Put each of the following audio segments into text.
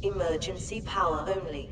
Emergency power only.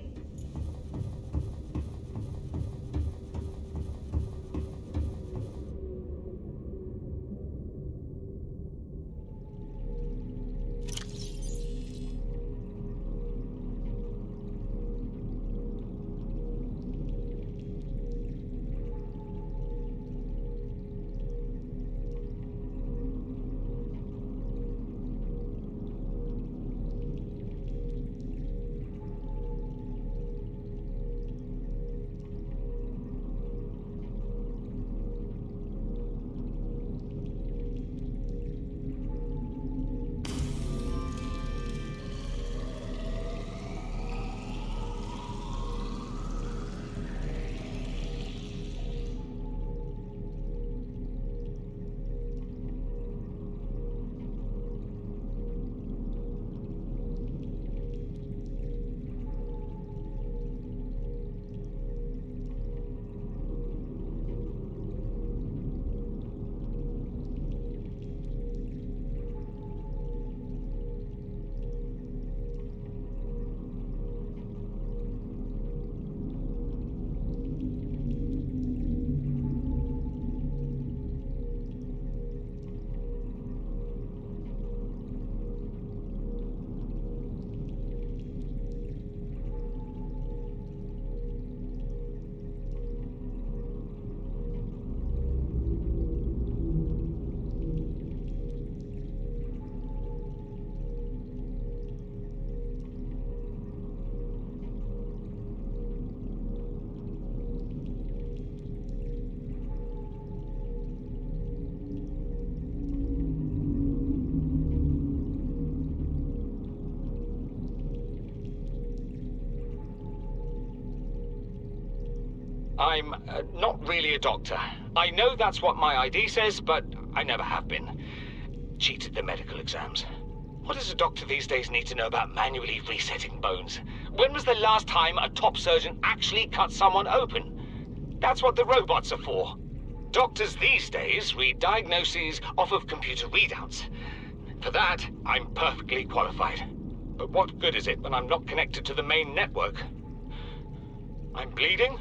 I'm not really a doctor. I know that's what my ID says, but I never have been. Cheated the medical exams. What does a doctor these days need to know about manually resetting bones? When was the last time a top surgeon actually cut someone open? That's what the robots are for. Doctors these days read diagnoses off of computer readouts. For that, I'm perfectly qualified. But what good is it when I'm not connected to the main network? I'm bleeding.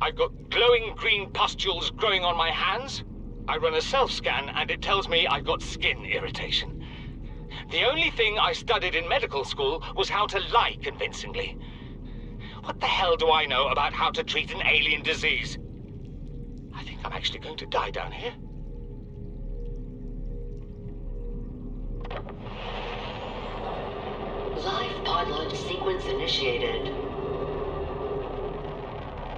I've got glowing green pustules growing on my hands. I run a self-scan and it tells me I've got skin irritation. The only thing I studied in medical school was how to lie convincingly. What the hell do I know about how to treat an alien disease? I think I'm actually going to die down here. Life pod launch sequence initiated.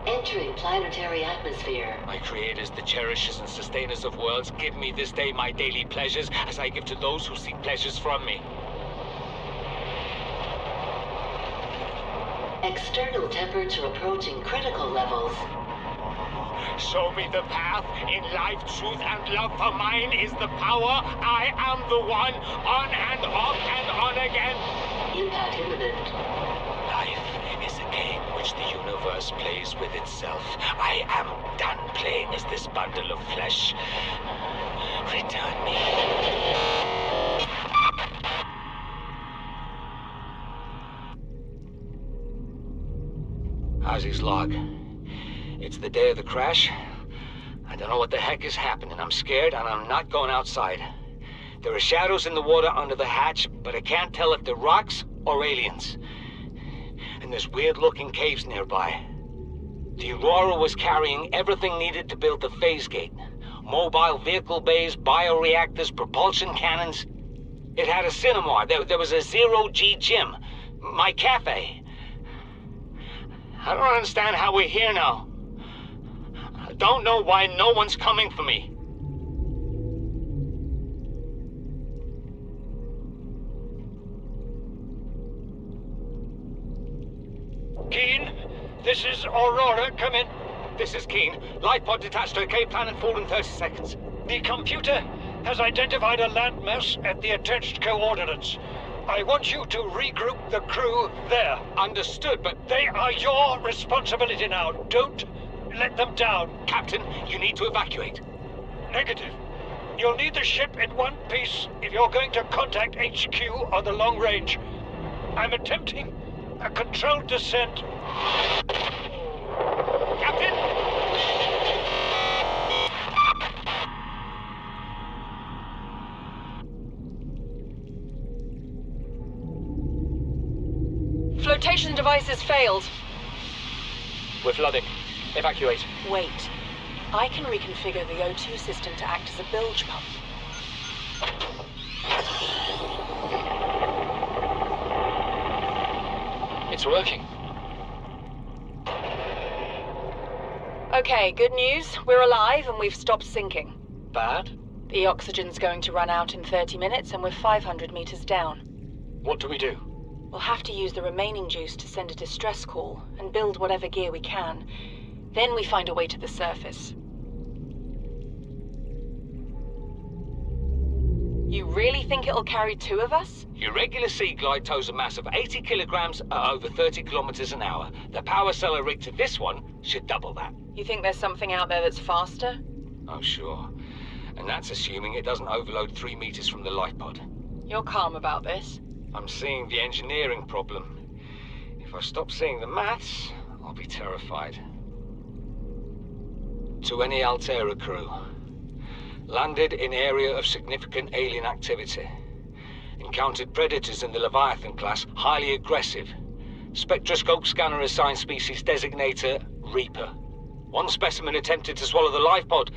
Entering planetary atmosphere. My creators, the cherishers and sustainers of worlds, give me this day my daily pleasures as I give to those who seek pleasures from me. External temperature approaching critical levels. Show me the path. In life, truth, and love for mine is the power. I am the one. On and off and on again. Impact imminent. Life is a game which the universe plays with itself. I am done playing as this bundle of flesh. Return me. Ozzy's log. It's the day of the crash. I don't know what the heck is happening. I'm scared and I'm not going outside. There are shadows in the water under the hatch, but I can't tell if they're rocks or aliens. And there's weird-looking caves nearby. The Aurora was carrying everything needed to build the phase gate. Mobile vehicle bays, bioreactors, propulsion cannons. It had a cinema. There was a zero-G gym. My cafe. I don't understand how we're here now. I don't know why no one's coming for me. Keen, this is Aurora. Come in. This is Keen. Life pod detached to a cave planet full in 30 seconds. The computer has identified a landmass at the attached coordinates. I want you to regroup the crew there. Understood, but They are your responsibility now. Don't let them down. Captain, you need to evacuate. Negative. You'll need the ship in one piece if you're going to contact HQ on the long range. I'm attempting a controlled descent. Captain! Flotation devices failed. We're flooding. Evacuate. Wait. I can reconfigure the O2 system to act as a bilge pump. It's working. Okay, good news. We're alive and we've stopped sinking. Bad? The oxygen's going to run out in 30 minutes and we're 500 meters down. What do we do? We'll have to use the remaining juice to send a distress call and build whatever gear we can. Then we find a way to the surface. You really think it'll carry 2 of us? Your regular sea glide tows a mass of 80 kilograms at over 30 kilometers an hour. The power cell rigged to this one should double that. You think there's something out there that's faster? Oh, sure. And that's assuming it doesn't overload 3 meters from the life pod. You're calm about this. I'm seeing the engineering problem. If I stop seeing the maths, I'll be terrified. To any Altera crew. Landed in area of significant alien activity. Encountered predators in the Leviathan class, highly aggressive. Spectroscope scanner assigned species designator Reaper. One specimen attempted to swallow the life pod,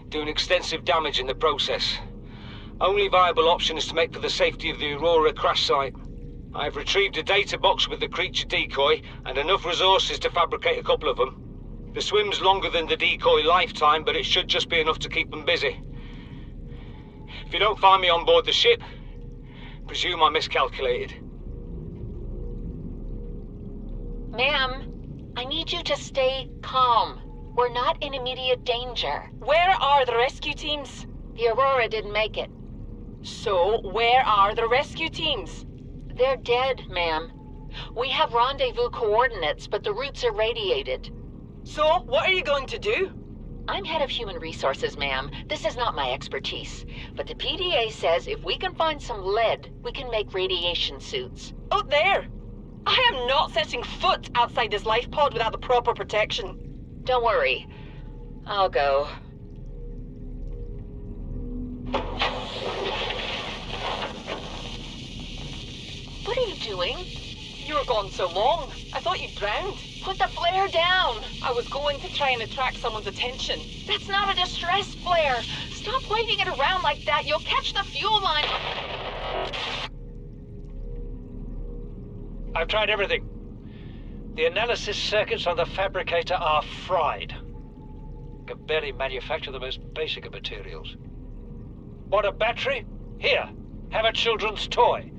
doing extensive damage in the process. Only viable option is to make for the safety of the Aurora crash site. I have retrieved a data box with the creature decoy and enough resources to fabricate a couple of them. The swim's longer than the decoy lifetime, but it should just be enough to keep them busy. If you don't find me on board the ship, presume I miscalculated. Ma'am, I need you to stay calm. We're not in immediate danger. Where are the rescue teams? The Aurora didn't make it. So, where are the rescue teams? They're dead, ma'am. We have rendezvous coordinates, but the route's irradiated. So, what are you going to do? I'm head of human resources, ma'am. This is not my expertise. But the PDA says if we can find some lead, we can make radiation suits. Oh, there! I am not setting foot outside this life pod without the proper protection. Don't worry. I'll go. What are you doing? You were gone so long. I thought you'd drowned. Put the flare down! I was going to try and attract someone's attention. That's not a distress flare! Stop waving it around like that. You'll catch the fuel line. I've tried everything. The analysis circuits on the fabricator are fried. Can barely manufacture the most basic of materials. Want a battery? Here, have a children's toy.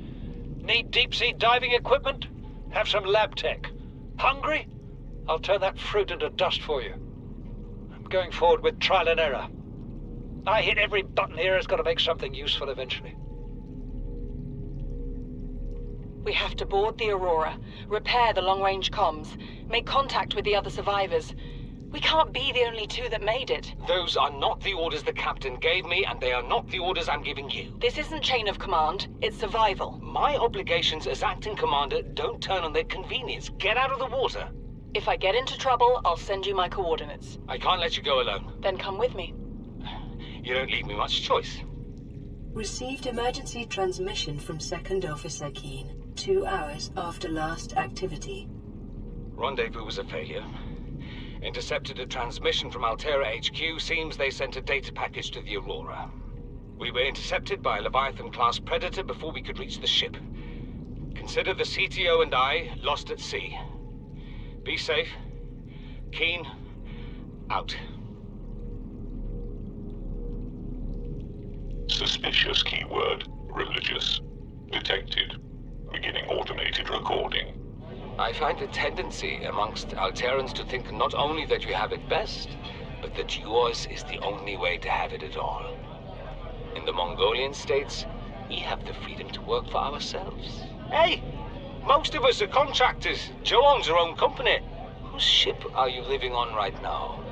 Need deep-sea diving equipment? Have some lab tech. Hungry? I'll turn that fruit into dust for you. I'm going forward with trial and error. I hit every button here has got to make something useful eventually. We have to board the Aurora, repair the long-range comms, make contact with the other survivors. We can't be the only 2 that made it. Those are not the orders the captain gave me, and they are not the orders I'm giving you. This isn't chain of command, it's survival. My obligations as acting commander don't turn on their convenience. Get out of the water. If I get into trouble, I'll send you my coordinates. I can't let you go alone. Then come with me. You don't leave me much choice. Received emergency transmission from Second Officer Keen, 2 hours after last activity. Rendezvous was a failure. Intercepted a transmission from Altera HQ. Seems they sent a data package to the Aurora. We were intercepted by a Leviathan-class predator before we could reach the ship. Consider the CTO and I lost at sea. Be safe. Keen, out. Suspicious keyword. Religious. Detected. Beginning automated recording. I find a tendency amongst Alterans to think not only that you have it best, but that yours is the only way to have it at all. In the Mongolian states, we have the freedom to work for ourselves. Hey! Most of us are contractors. Joe owns her own company. Whose ship are you living on right now?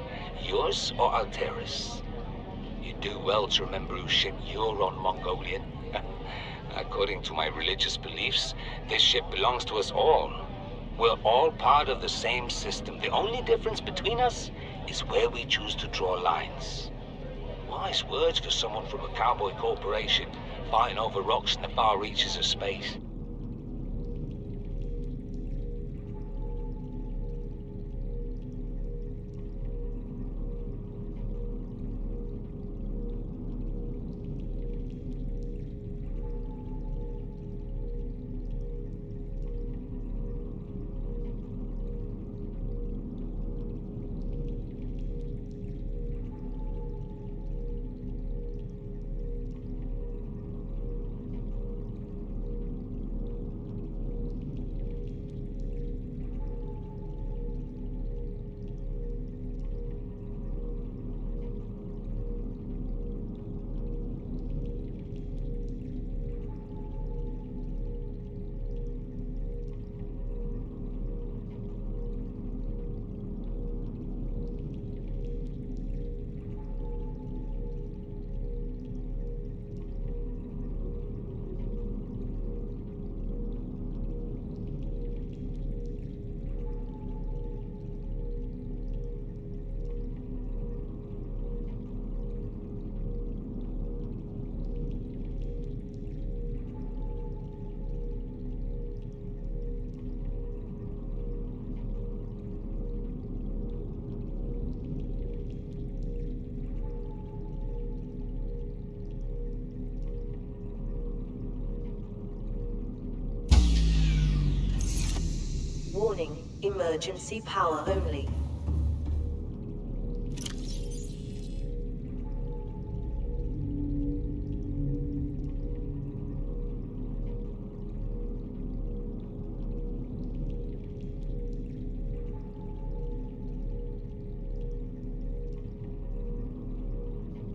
Yours or Altera's? You do well to remember whose ship you're on, Mongolian. According to my religious beliefs, this ship belongs to us all. We're all part of the same system. The only difference between us is where we choose to draw lines. Wise words for someone from a cowboy corporation fighting over rocks in the far reaches of space. Warning, emergency power only.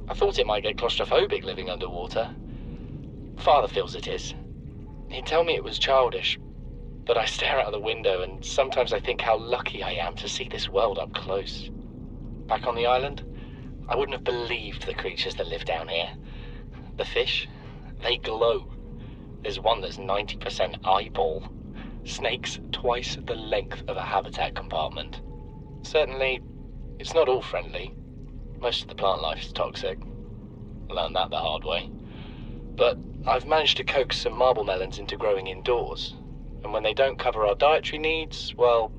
I thought it might get claustrophobic living underwater. Father feels it is. He'd tell me it was childish, but I stare out of the window and sometimes I think how lucky I am to see this world up close. Back on the island, I wouldn't have believed the creatures that live down here. The fish, they glow. There's one that's 90% eyeball. Snakes twice the length of a habitat compartment. Certainly, it's not all friendly. Most of the plant life is toxic. Learned that the hard way. But I've managed to coax some marble melons into growing indoors. And when they don't cover our dietary needs, well,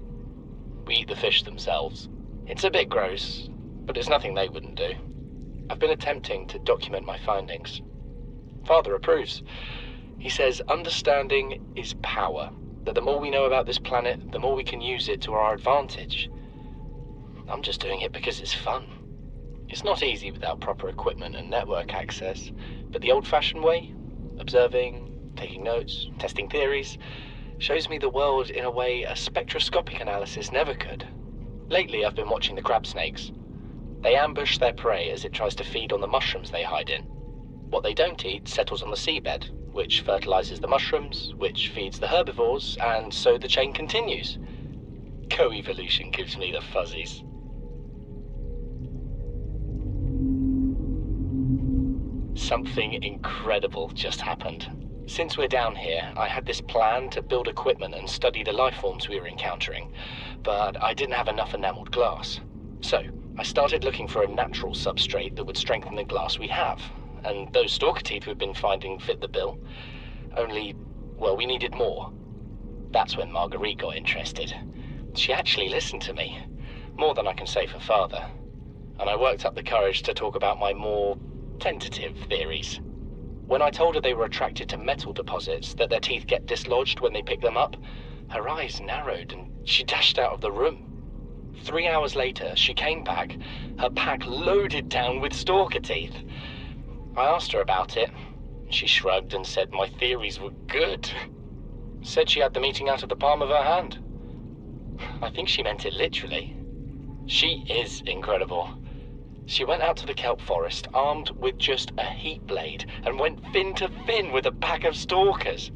we eat the fish themselves. It's a bit gross, but it's nothing they wouldn't do. I've been attempting to document my findings. Father approves. He says understanding is power, that the more we know about this planet, the more we can use it to our advantage. I'm just doing it because it's fun. It's not easy without proper equipment and network access, but the old-fashioned way, observing, taking notes, testing theories, shows me the world in a way a spectroscopic analysis never could. Lately, I've been watching the crab snakes. They ambush their prey as it tries to feed on the mushrooms they hide in. What they don't eat settles on the seabed, which fertilizes the mushrooms, which feeds the herbivores, and so the chain continues. Co-evolution gives me the fuzzies. Something incredible just happened. Since we're down here, I had this plan to build equipment and study the life forms we were encountering, but I didn't have enough enameled glass. So, I started looking for a natural substrate that would strengthen the glass we have, and those stalker teeth we've been finding fit the bill. Only, well, we needed more. That's when Marguerite got interested. She actually listened to me, more than I can say for Father, and I worked up the courage to talk about my more tentative theories. When I told her they were attracted to metal deposits, that their teeth get dislodged when they pick them up, her eyes narrowed and she dashed out of the room. 3 hours later, she came back, her pack loaded down with stalker teeth. I asked her about it. She shrugged and said my theories were good. Said she had the meeting out of the palm of her hand. I think she meant it literally. She is incredible. She went out to the kelp forest, armed with just a heat blade, and went fin to fin with a pack of stalkers.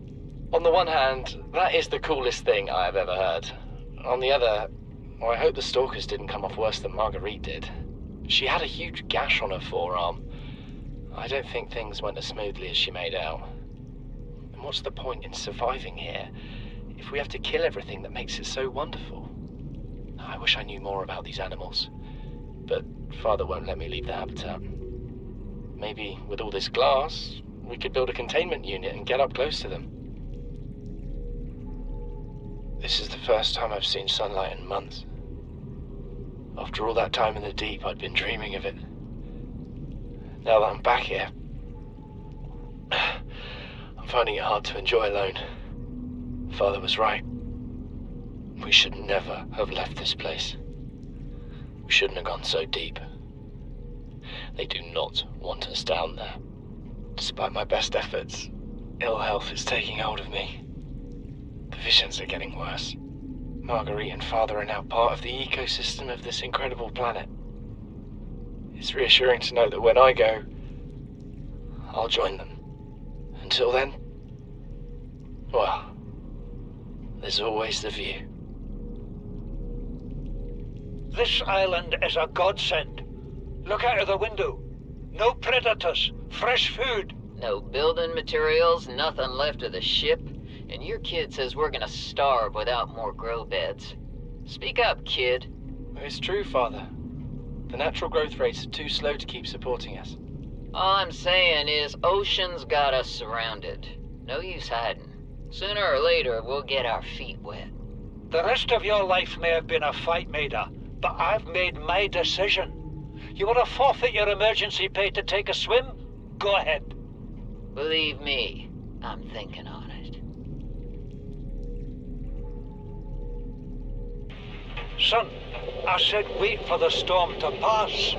On the one hand, that is the coolest thing I have ever heard. On the other, well, I hope the stalkers didn't come off worse than Marguerite did. She had a huge gash on her forearm. I don't think things went as smoothly as she made out. what's the point in surviving here if we have to kill everything that makes it so wonderful? I wish I knew more about these animals, but Father won't let me leave the habitat. Maybe with all this glass, we could build a containment unit and get up close to them. This is the first time I've seen sunlight in months. After all that time in the deep, I'd been dreaming of it. Now that I'm back here, I'm finding it hard to enjoy alone. Father was right. We should never have left this place. We shouldn't have gone so deep. They do not want us down there. Despite my best efforts, ill health is taking hold of me. The visions are getting worse. Marguerite and Father are now part of the ecosystem of this incredible planet. It's reassuring to know that when I go, I'll join them. Until then, well, there's always the view. This island is a godsend. Look out of the window. No predators, fresh food. No building materials, nothing left of the ship. And your kid says we're gonna starve without more grow beds. Speak up, kid. It's true, Father. The natural growth rates are too slow to keep supporting us. All I'm saying is ocean's got us surrounded. No use hiding. Sooner or later, we'll get our feet wet. The rest of your life may have been a fight, Maida, but I've made my decision. You want to forfeit your emergency pay to take a swim? Go ahead. Believe me, I'm thinking on it. Son, I said wait for the storm to pass.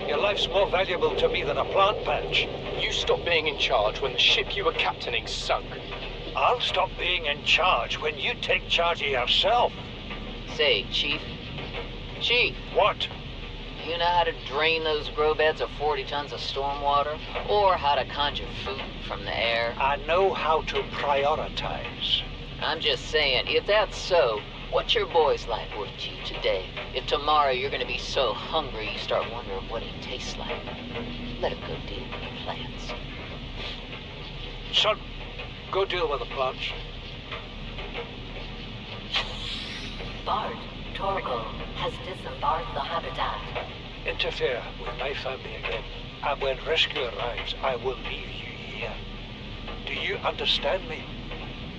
Your life's more valuable to me than a plant patch. You stopped being in charge when the ship you were captaining sunk. I'll stop being in charge when you take charge of yourself. Say, Chief. Chief, What? do you know how to drain those grow beds of 40 tons of storm water? Or how to conjure food from the air? I know how to prioritize. I'm just saying, if that's so, what's your boy's life worth to you today? If tomorrow you're gonna be so hungry you start wondering what he tastes like, let him go deal with the plants. Son, go deal with the plants. Bart, Torgal has disembarked the habitat. Interfere with my family again, and when rescue arrives, I will leave you here. Do you understand me?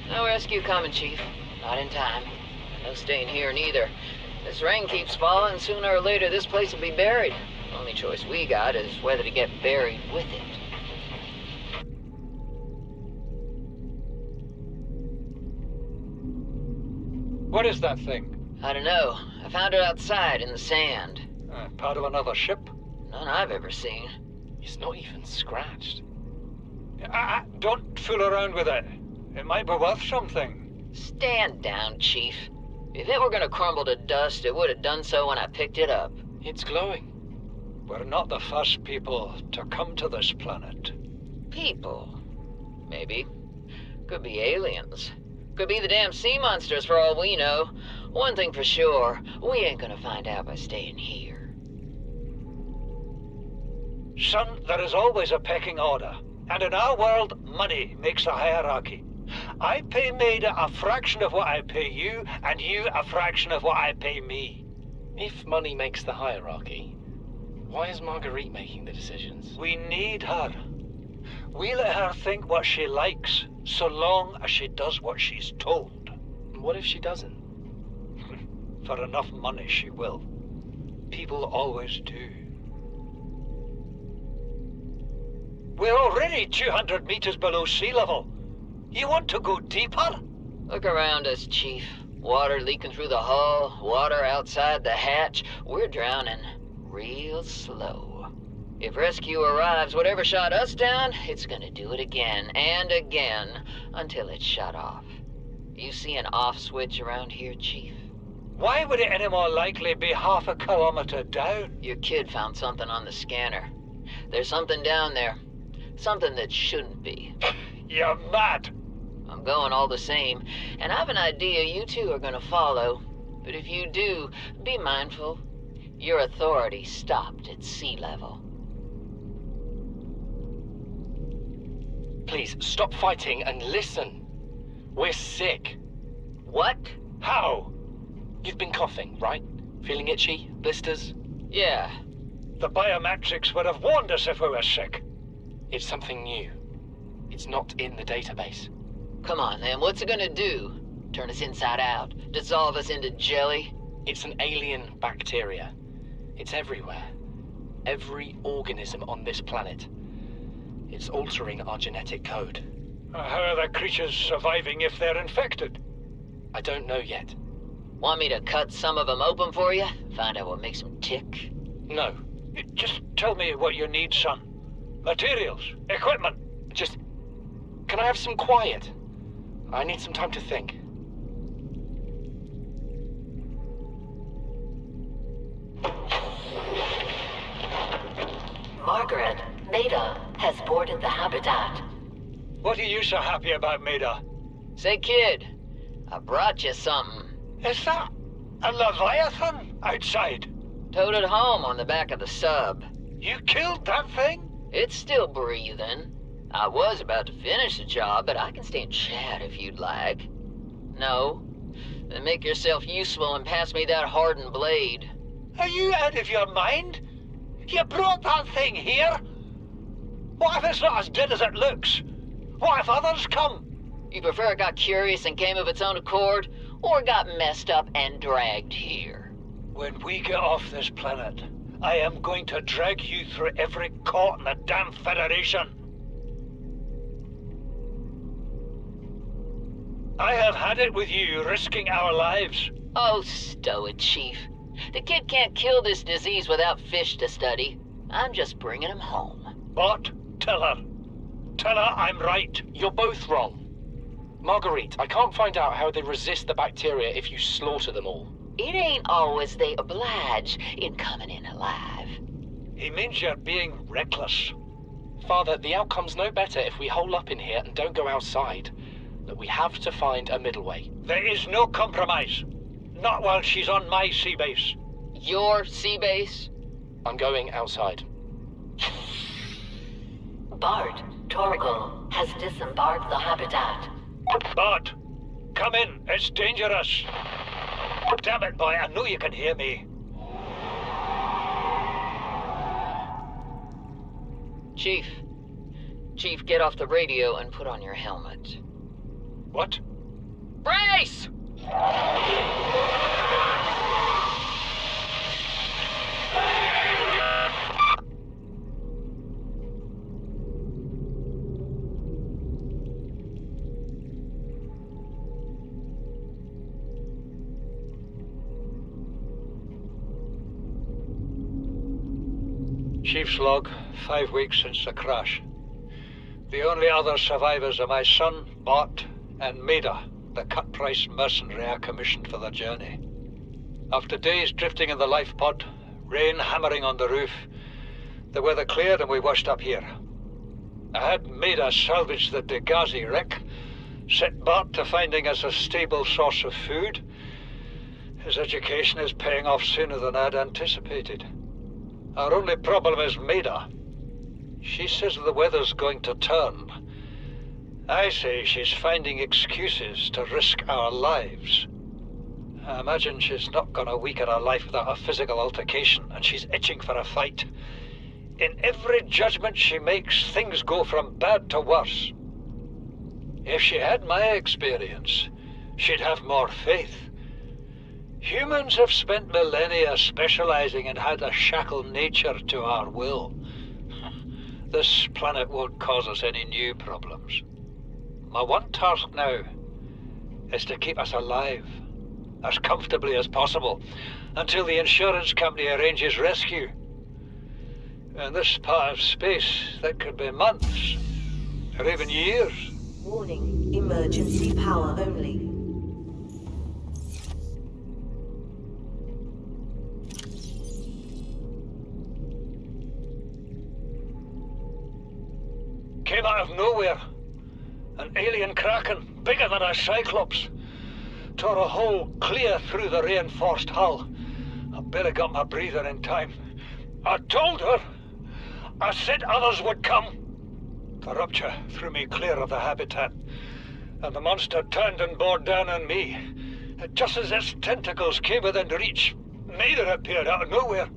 No rescue coming, Chief. Not in time. No staying here neither. This rain keeps falling, sooner or later this place will be buried. Only choice we got is whether to get buried with it. What is that thing? I don't know. I found it outside in the sand. Part of another ship? None I've ever seen. It's not even scratched. Don't fool around with it. It might be worth something. Stand down, Chief. If it were gonna crumble to dust, it would have done so when I picked it up. It's glowing. We're not the first people to come to this planet. People. Maybe. Could be aliens. Could be the damn sea monsters for all we know. One thing for sure, we ain't gonna find out by staying here. Son, there is always a pecking order. And in our world, money makes a hierarchy. I pay Maida a fraction of what I pay you, and you a fraction of what I pay me. If money makes the hierarchy, why is Marguerite making the decisions? We need her. We let her think what she likes, so long as she does what she's told. What if she doesn't? For enough money, she will. People always do. We're already 200 meters below sea level. You want to go deeper? Look around us, Chief. Water leaking through the hull, water outside the hatch. We're drowning real slow. If rescue arrives, whatever shot us down, it's gonna do it again and again until it's shut off. You see an off switch around here, Chief? Why would it any more likely be half a kilometer down? Your kid found something on the scanner. There's something down there. Something that shouldn't be. You're mad. I'm going all the same, and I have an idea you two are gonna follow. But if you do, be mindful. Your authority stopped at sea level. Please, stop fighting and listen. We're sick. What? How? You've been coughing, right? Feeling itchy? Blisters? Yeah. The biometrics would have warned us if we were sick. It's something new. It's not in the database. Come on, then. What's it gonna do? Turn us inside out? Dissolve us into jelly? It's an alien bacteria. It's everywhere. Every organism on this planet. It's altering our genetic code. How are the creatures surviving if they're infected? I don't know yet. Want me to cut some of them open for you? Find out what makes them tick? No. Just tell me what you need, son. Materials, equipment. Just... Can I have some quiet? I need some time to think. Margaret, Maida has boarded the habitat. What are you so happy about, Maida? Say, kid, I brought you something. Is that a Leviathan outside? Towed it home on the back of the sub. You killed that thing? It's still breathing. I was about to finish the job, but I can stay and chat if you'd like. No? Then make yourself useful and pass me that hardened blade. Are you out of your mind? You brought that thing here? What if it's not as dead as it looks? What if others come? You prefer it got curious and came of its own accord, or got messed up and dragged here? When we get off this planet, I am going to drag you through every court in the damn Federation. I have had it with you, risking our lives. Oh, stow it, Chief. The kid can't kill this disease without fish to study. I'm just bringing him home. What? Tell her. Tell her I'm right. You're both wrong. Marguerite, I can't find out how they resist the bacteria if you slaughter them all. It ain't always they oblige in coming in alive. He means you're being reckless. Father, the outcome's no better if we hole up in here and don't go outside. But we have to find a middle way. There is no compromise. Not while she's on my sea base. Your sea base? I'm going outside. Bart, Torgal has disembarked the habitat. Bart, come in. It's dangerous. Damn it, boy. I know you can hear me. Chief, get off the radio and put on your helmet. What? Brace! Chief's log, 5 weeks since the crash. The only other survivors are my son, Bart, and Maida, the cut-price mercenary I commissioned for the journey. After days drifting in the life pod, rain hammering on the roof, the weather cleared and we washed up here. I had Maida salvage the Degazi wreck, set Bart to finding us a stable source of food. His education is paying off sooner than I'd anticipated. Our only problem is Maida. She says the weather's going to turn. I say she's finding excuses to risk our lives. I imagine she's not gonna weaken her life without a physical altercation, and she's itching for a fight. In every judgment she makes, things go from bad to worse. If she had my experience, she'd have more faith. Humans have spent millennia specializing in how to shackle nature to our will. This planet won't cause us any new problems. My one task now is to keep us alive, as comfortably as possible, until the insurance company arranges rescue. In this part of space, that could be months, or even years. Warning, emergency power only. Came out of nowhere. An alien kraken, bigger than a cyclops. Tore a hole clear through the reinforced hull. I barely got my breather in time. I told her. I said others would come. The rupture threw me clear of the habitat, and the monster turned and bore down on me. And just as its tentacles came within reach, Maida appeared out of nowhere.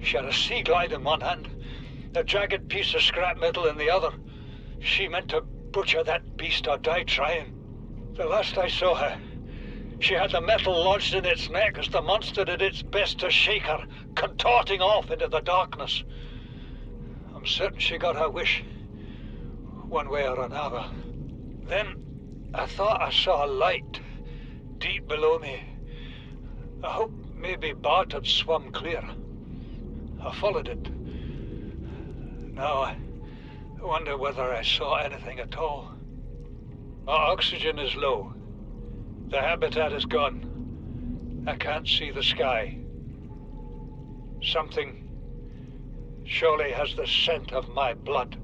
She had a sea glide in one hand, a jagged piece of scrap metal in the other. She meant to butcher that beast or die trying. The last I saw her, she had the metal lodged in its neck as the monster did its best to shake her, contorting off into the darkness. I'm certain she got her wish, one way or another. Then I thought I saw a light deep below me. I hoped maybe Bart had swum clear. I followed it. Now I wonder whether I saw anything at all. Our oxygen is low. The habitat is gone. I can't see the sky. Something surely has the scent of my blood.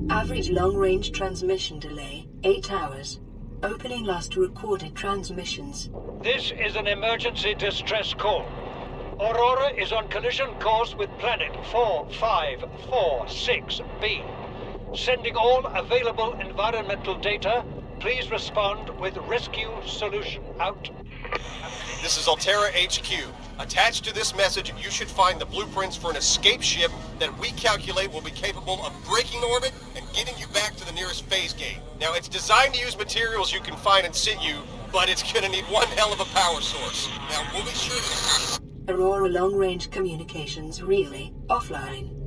Average long-range transmission delay, 8 hours. Opening last recorded transmissions. This is an emergency distress call. Aurora is on collision course with planet 4546b. Sending all available environmental data. Please respond with rescue solution. Out. This is Altera HQ. Attached to this message, you should find the blueprints for an escape ship that we calculate will be capable of breaking orbit and getting you back to the nearest phase gate. Now, it's designed to use materials you can find in situ, but it's gonna need one hell of a power source. Now, we'll be sure to... Aurora long-range communications relay offline.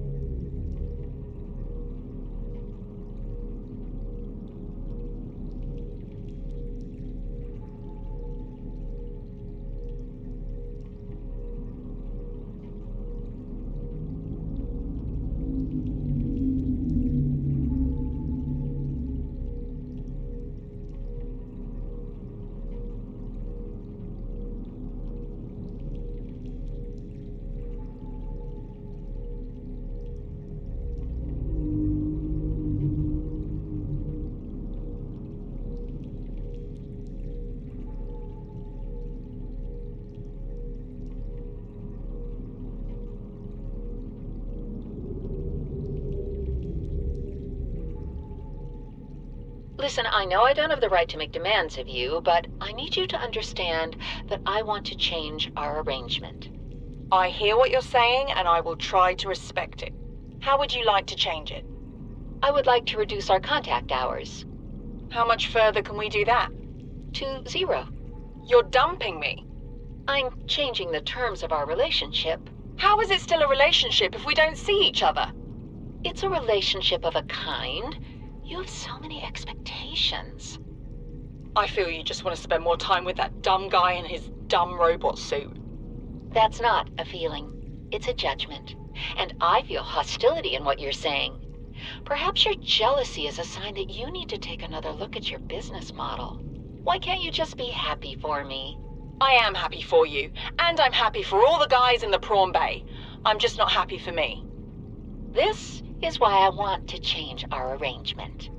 Listen, I know I don't have the right to make demands of you, but I need you to understand that I want to change our arrangement. I hear what you're saying, and I will try to respect it. How would you like to change it? I would like to reduce our contact hours. How much further can we do that? To 0. You're dumping me. I'm changing the terms of our relationship. How is it still a relationship if we don't see each other? It's a relationship of a kind. You have so many expectations. I feel you just want to spend more time with that dumb guy in his dumb robot suit. That's not a feeling. It's a judgment. And I feel hostility in what you're saying. Perhaps your jealousy is a sign that you need to take another look at your business model. Why can't you just be happy for me? I am happy for you, and I'm happy for all the guys in the prawn bay. I'm just not happy for me. This is why I want to change our arrangement.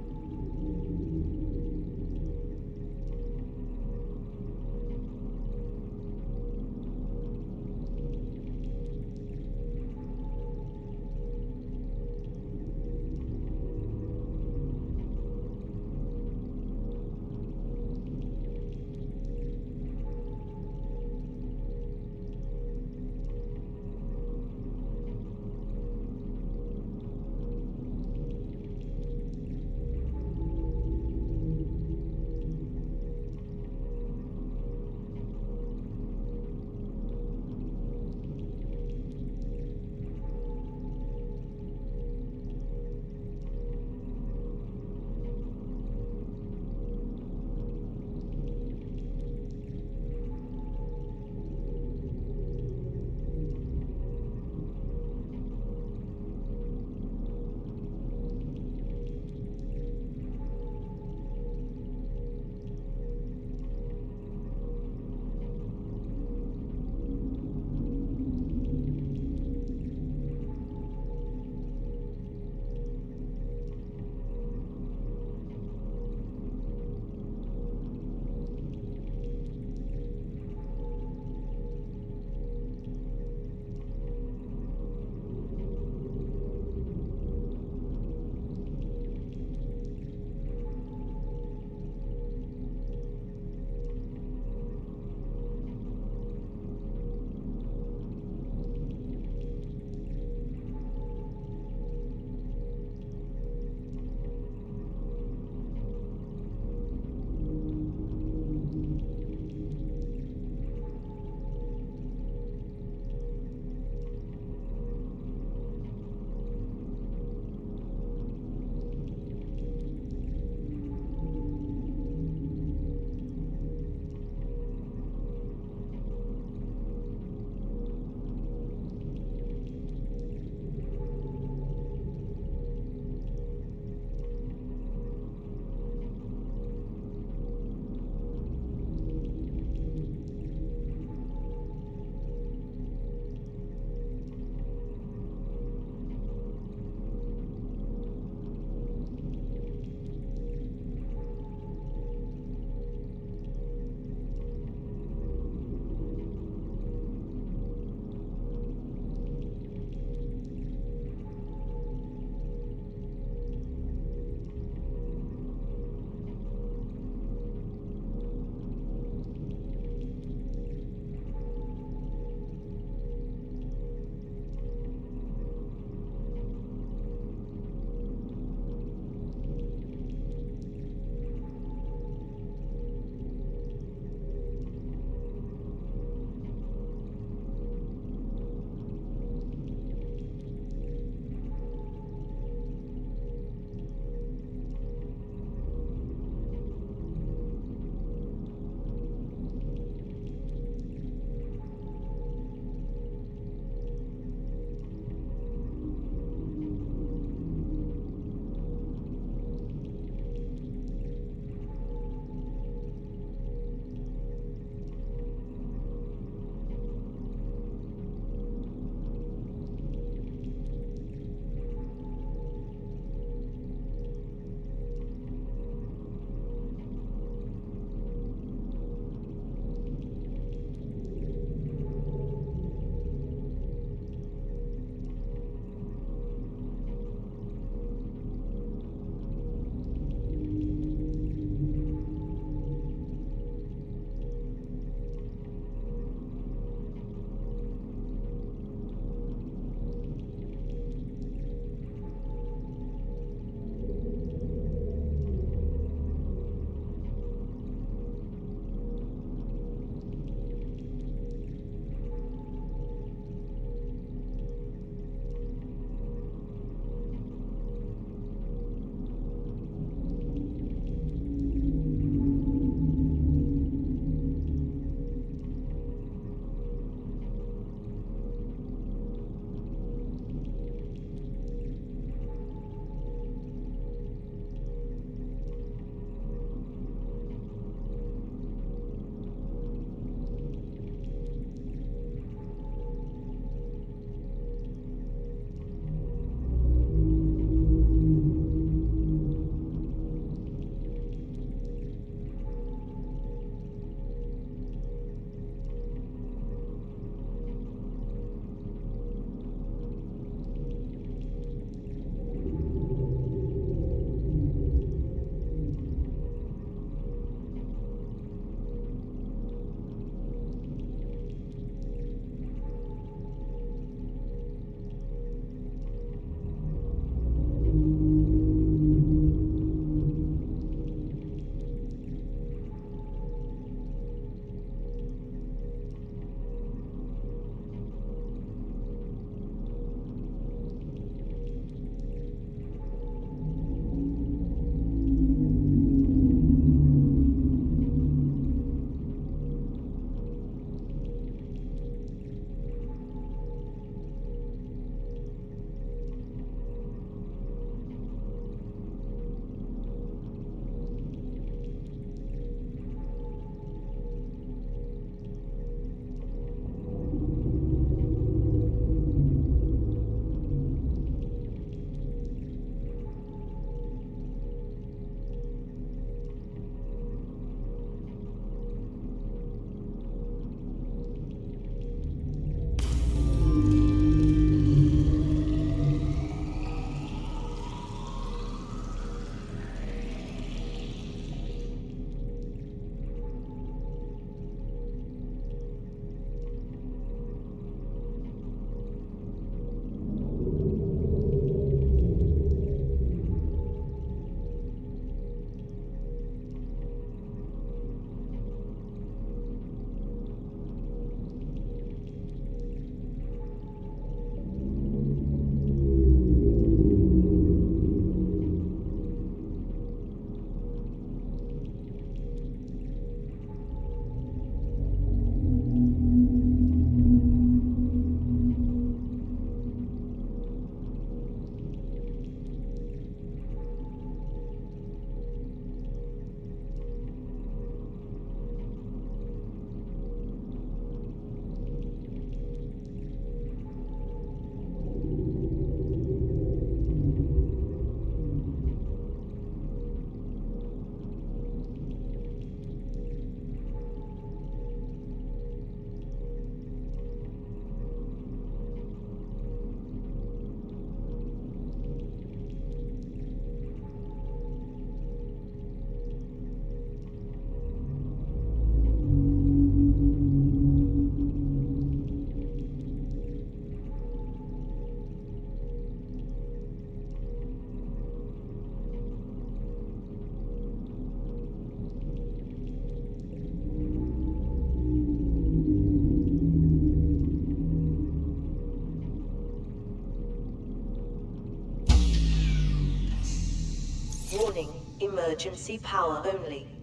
emergency power only.